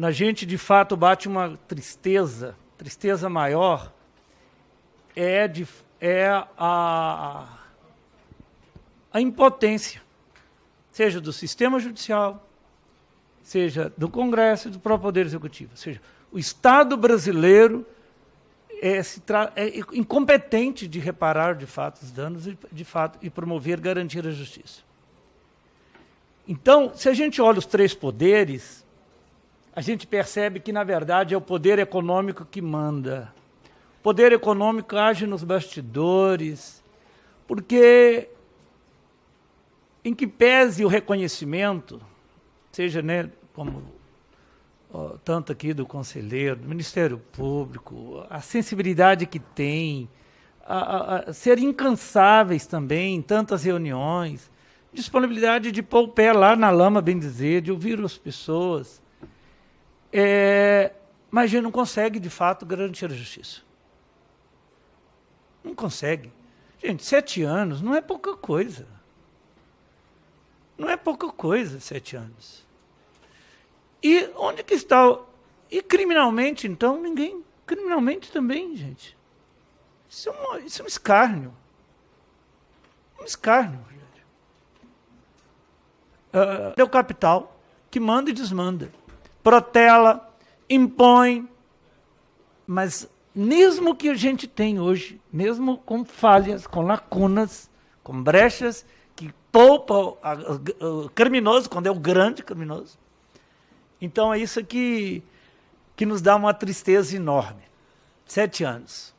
Na gente, de fato, bate uma tristeza maior, a impotência, seja do sistema judicial, seja do Congresso e do próprio Poder Executivo. Ou seja, o Estado brasileiro é incompetente de reparar, de fato, os danos e promover, garantir a justiça. Então, se a gente olha os três poderes, a gente percebe que, na verdade, é o poder econômico que manda. O poder econômico age nos bastidores, porque, em que pese o reconhecimento, seja, né, como tanto aqui do conselheiro, do Ministério Público, a sensibilidade que tem, a ser incansáveis também em tantas reuniões, disponibilidade de pôr o pé lá na lama, bem dizer, de ouvir as pessoas, mas a gente não consegue, de fato, garantir a justiça. Não consegue. Gente, 7 anos não é pouca coisa. Não é pouca coisa, 7 anos. E onde que está... E criminalmente, então, ninguém... Criminalmente também, gente. Isso é um escárnio. Um escárnio. É o capital que manda e desmanda. Protela, impõe, mas mesmo que a gente tem hoje, mesmo com falhas, com lacunas, com brechas, que poupa o criminoso, quando é o grande criminoso. Então é isso que nos dá uma tristeza enorme. 7 anos.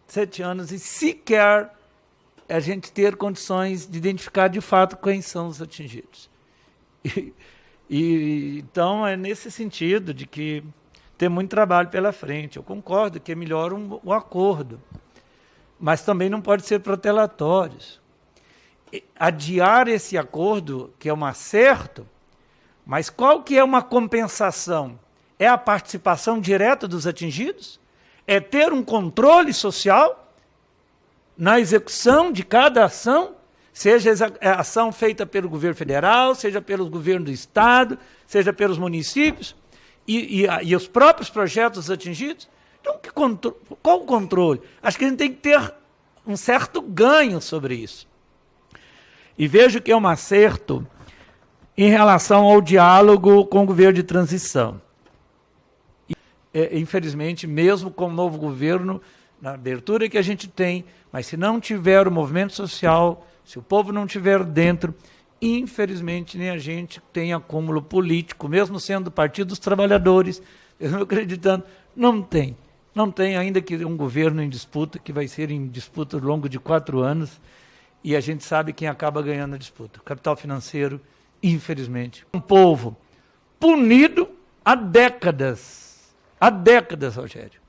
7 anos e sequer a gente ter condições de identificar de fato quem são os atingidos. Então, é nesse sentido de que tem muito trabalho pela frente. Eu concordo que é melhor um acordo, mas também não pode ser protelatórios. Adiar esse acordo, que é um acerto, mas qual que é uma compensação? É a participação direta dos atingidos? É ter um controle social na execução de cada ação? Seja a ação feita pelo governo federal, seja pelos governos do Estado, seja pelos municípios, e os próprios projetos atingidos. Então, qual o controle? Acho que a gente tem que ter um certo ganho sobre isso. E vejo que é um acerto em relação ao diálogo com o governo de transição. Infelizmente, mesmo com o novo governo, na abertura que a gente tem, mas se não tiver o movimento social, se o povo não estiver dentro, infelizmente nem a gente tem acúmulo político, mesmo sendo Partido dos Trabalhadores, mesmo acreditando, não tem. Não tem, ainda que um governo em disputa, que vai ser em disputa ao longo de 4 anos, e a gente sabe quem acaba ganhando a disputa. O capital financeiro, infelizmente. Um povo punido há décadas, Rogério.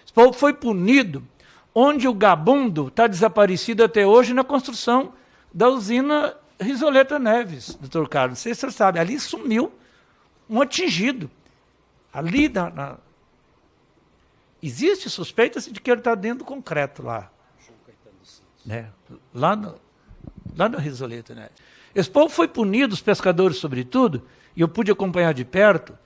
Esse povo foi punido onde o Gabundo está desaparecido até hoje na construção da usina Risoleta Neves, doutor Carlos. Não sei se você sabe, ali sumiu um atingido. Ali, existe suspeita de que ele está dentro do concreto lá. Né? Lá no Risoleta Neves. Esse povo foi punido, os pescadores sobretudo, e eu pude acompanhar de perto,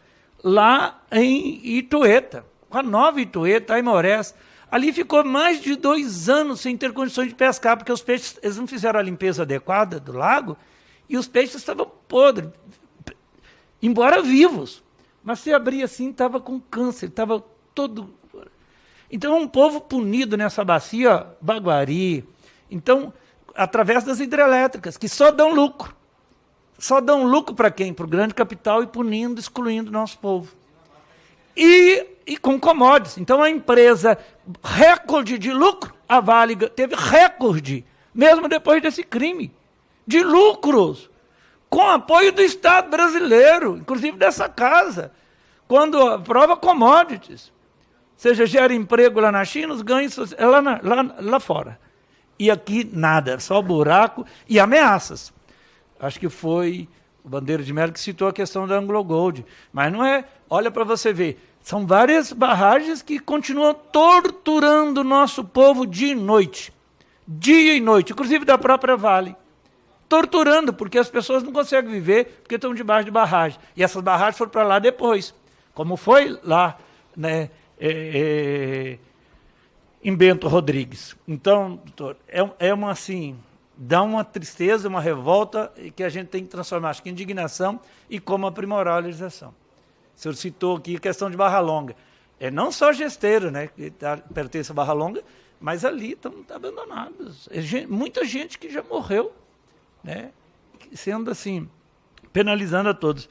lá em Itueta, com a nova Itueta, Aimorés. Ali ficou mais de 2 anos sem ter condições de pescar, porque os peixes, eles não fizeram a limpeza adequada do lago, e os peixes estavam podres, embora vivos. Mas se abria assim, estava com câncer, estava todo... Então, um povo punido nessa bacia, Baguari. Então, através das hidrelétricas, que só dão lucro. Só dão lucro para quem? Para o grande capital e punindo, excluindo o nosso povo. E com commodities. Então, a empresa, recorde de lucro, a Vale teve recorde, mesmo depois desse crime, de lucros, com apoio do Estado brasileiro, inclusive dessa casa, quando aprova commodities. Ou seja, gera emprego lá na China, os ganhos lá fora. E aqui nada, só buraco e ameaças. Acho que foi o Bandeira de Mello que citou a questão da Anglo Gold. Mas não é, olha para você ver, são várias barragens que continuam torturando o nosso povo dia e noite. Dia e noite, inclusive da própria Vale. Torturando, porque as pessoas não conseguem viver, porque estão debaixo de barragem. E essas barragens foram para lá depois. como foi lá, né, em Bento Rodrigues. Então, doutor, uma assim, dá uma tristeza, uma revolta que a gente tem que transformar, acho que em indignação e como aprimorar a legislação. O senhor citou aqui a questão de Barra Longa. Não só Gesteiro, né, que pertence a Barra Longa, mas ali estão abandonados. Muita gente que já morreu, né, sendo assim, penalizando a todos.